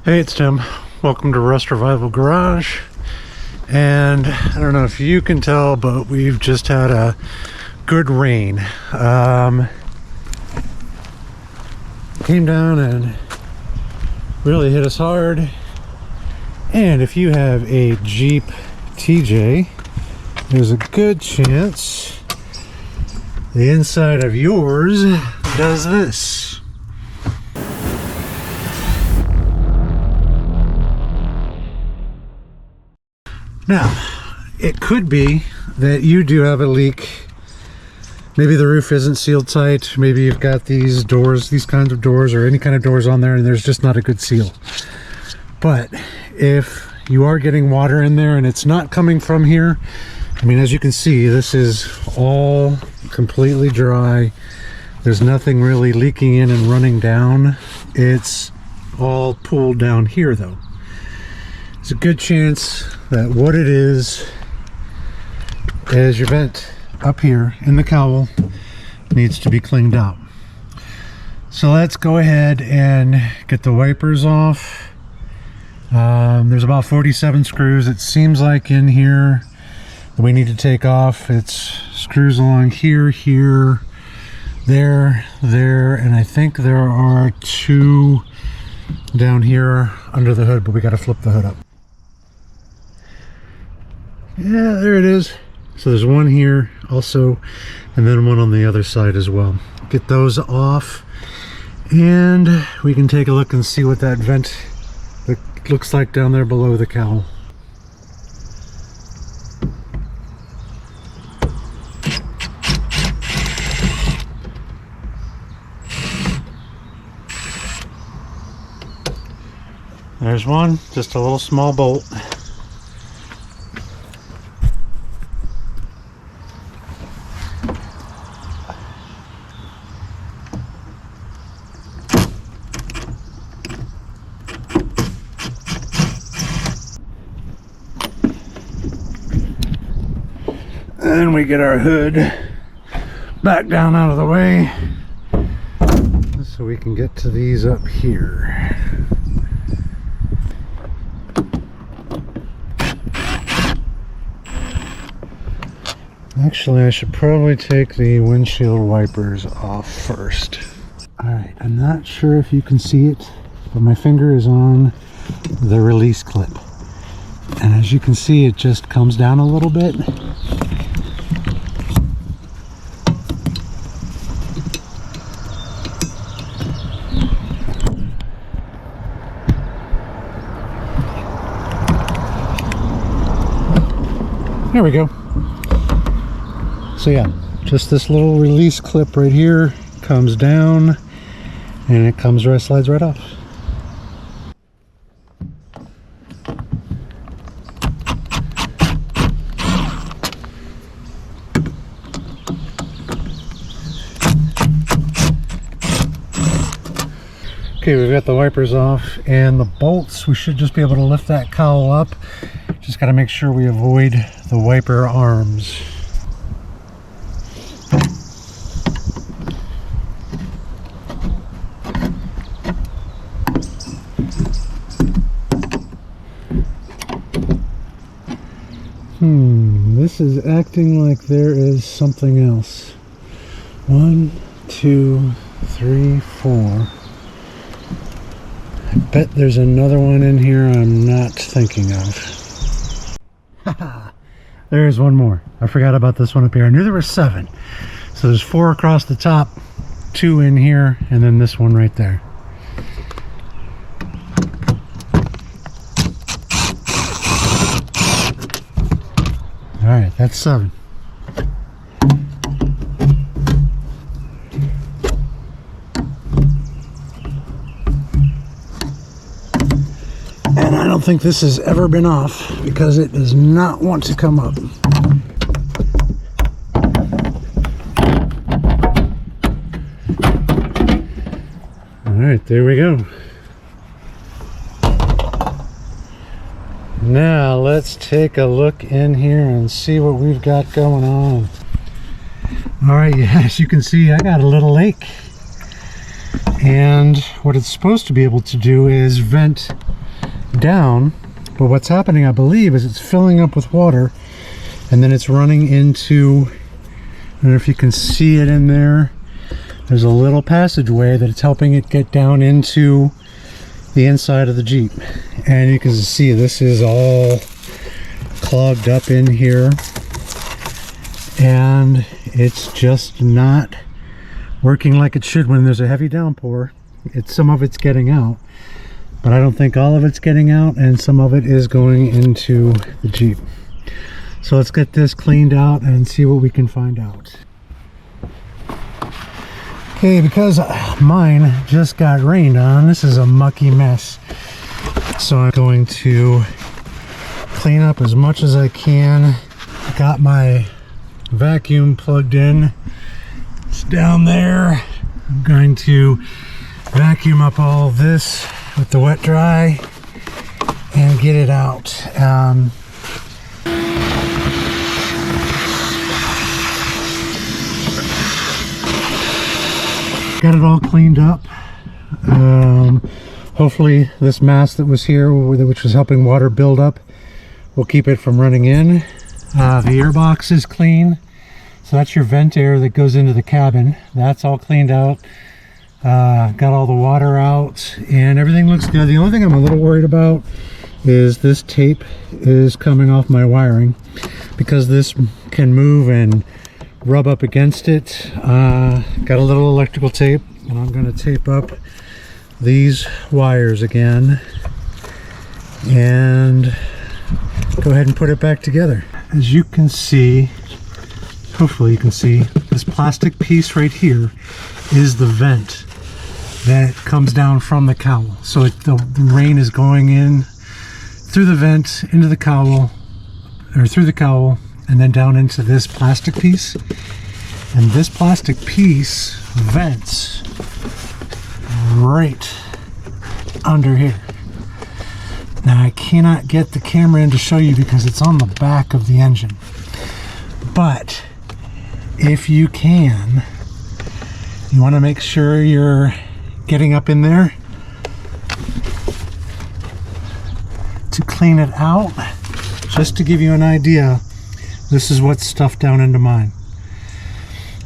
Hey, it's Tim. Welcome to Rust Revival Garage. And I don't know if you can tell, but we've just had a good rain. Came down and really hit us hard. And if you have a Jeep TJ, there's a good chance the inside of yours does this. Now, it could be that you do have a leak. Maybe the roof isn't sealed tight. Maybe you've got these doors, these kinds of doors, or any kind of doors on there, and there's just not a good seal. But if you are getting water in there and it's not coming from here, I mean, as you can see, this is all completely dry. There's nothing really leaking in and running down. It's all pooled down here, though. There's a good chance that what it is your vent up here in the cowl needs to be cleaned out. So let's go ahead and get the wipers off. There's about 47 screws, it seems like, in here that we need to take off. It's screws along here, here, there, and I think there are 2 down here under the hood, but we got to flip the hood up. Yeah, there it is. So there's one here also, and then one on the other side as well. Get those off, and we can take a look and see what that vent looks like down there below the cowl. There's one, just a little small bolt. Then we get our hood back down out of the way so we can get to these up here. Actually, I should probably take the windshield wipers off first. Alright, I'm not sure if you can see it, but my finger is on the release clip. And as you can see, it just comes down a little bit. There we go. So yeah, just this little release clip right here comes down and it slides right off. Okay, we've got the wipers off and the bolts. We should just be able to lift that cowl up. Just got to make sure we avoid the wiper arms. This is acting like there is something else. 1, 2, 3, 4. I bet there's another one in here I'm not thinking of. There's one more. I forgot about this one up here. I knew there were 7. So there's 4 across the top, 2 in here, and then this one right there. Alright, that's 7. And I don't think this has ever been off because it does not want to come up. Alright, there we go. Now let's take a look in here and see what we've got going on. Alright, as you can see, I got a little lake. And what it's supposed to be able to do is vent down, but what's happening, I believe, is it's filling up with water, and then it's running into, I don't know if you can see it in there, there's a little passageway that it's helping it get down into the inside of the Jeep. And you can see this is all clogged up in here, and it's just not working like it should. When there's a heavy downpour, some of it's getting out, but I don't think all of it's getting out, and some of it is going into the Jeep. So let's get this cleaned out and see what we can find out. Okay, because mine just got rained on, this is a mucky mess. So I'm going to clean up as much as I can. Got my vacuum plugged in. It's down there. I'm going to vacuum up all this with the wet dry and get it out. Got it all cleaned up. Hopefully this mass that was here, which was helping water build up, will keep it from running in. The air box is clean. So that's your vent air that goes into the cabin. That's all cleaned out. Got all the water out and everything looks good. The only thing I'm a little worried about is this tape is coming off my wiring, because this can move and rub up against it. Got a little electrical tape, and I'm going to tape up these wires again and go ahead and put it back together. As you can see, hopefully you can see, this plastic piece right here is the vent that comes down from the cowl. So the rain is going in through the vent into the cowl, or through the cowl, and then down into this plastic piece. And this plastic piece vents right under here. Now I cannot get the camera in to show you because it's on the back of the engine, but if you can, you want to make sure you're getting up in there to clean it out. Just to give you an idea, this is what's stuffed down into mine.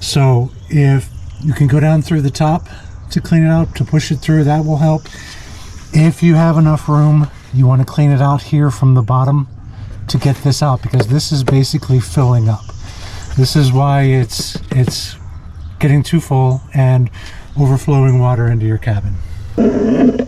So if you can go down through the top to clean it out, to push it through, that will help. If you have enough room, you want to clean it out here from the bottom to get this out, because this is basically filling up. This is why it's getting too full and overflowing water into your cabin. The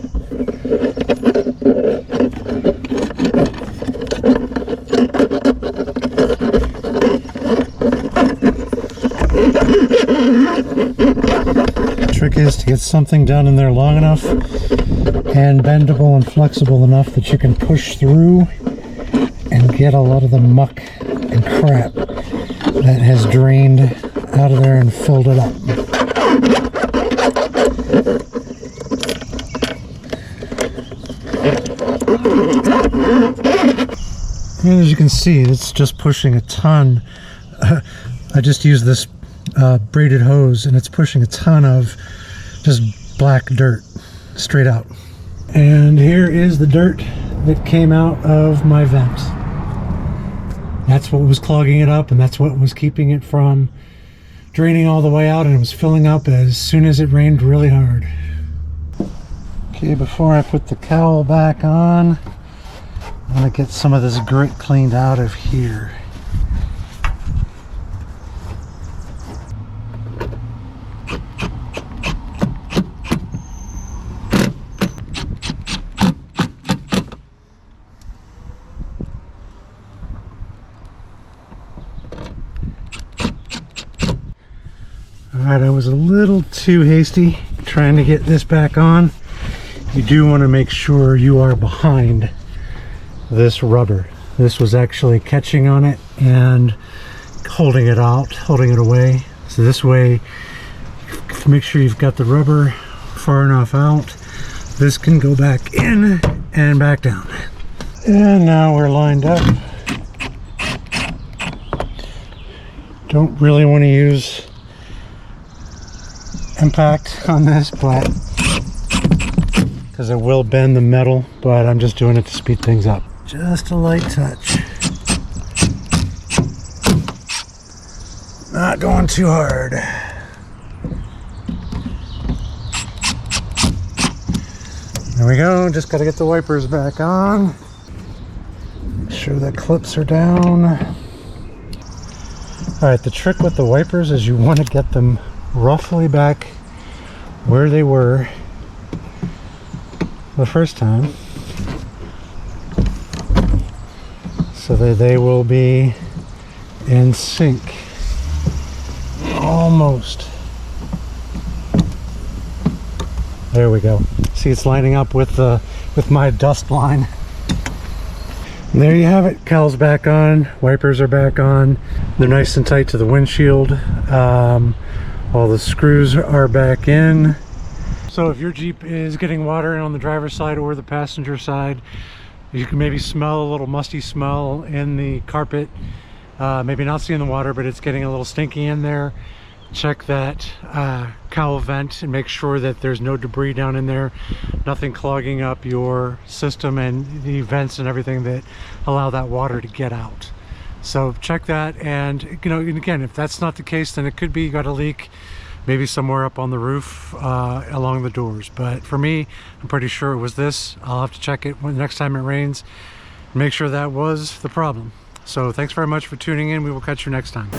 trick is to get something down in there long enough and bendable and flexible enough that you can push through and get a lot of the muck and crap that has drained out of there and filled it up. And as you can see, it's just pushing a ton. I just used this braided hose, and it's pushing a ton of just black dirt straight out. And here is the dirt that came out of my vent. That's what was clogging it up, and that's what was keeping it from draining all the way out, and it was filling up as soon as it rained really hard. Okay, before I put the cowl back on, I'm going to get some of this grit cleaned out of here. Alright, I was a little too hasty trying to get this back on. You do want to make sure you are behind this rubber. This was actually catching on it and holding it out, holding it away. So this way, make sure you've got the rubber far enough out. This can go back in and back down. And now we're lined up. Don't really want to use impact on this, but because it will bend the metal, but I'm just doing it to speed things up. Just a light touch. Not going too hard. There we go, just gotta get the wipers back on. Make sure the clips are down. All right, the trick with the wipers is you want to get them roughly back where they were the first time, so that they will be in sync. Almost. There we go. See, it's lining up with my dust line. And there you have it. Cowl's back on. Wipers are back on. They're nice and tight to the windshield. All the screws are back in. So if your Jeep is getting water on the driver's side or the passenger side, you can maybe smell a little musty smell in the carpet. Maybe not seeing the water, but it's getting a little stinky in there. Check that cowl vent and make sure that there's no debris down in there, nothing clogging up your system and the vents and everything that allow that water to get out. So check that, and you know, and again, if that's not the case, then it could be you got a leak maybe somewhere up on the roof along the doors. But for me, I'm pretty sure it was this. I'll have to check it when the next time it rains, make sure that was the problem. So thanks very much for tuning in. We will catch you next time.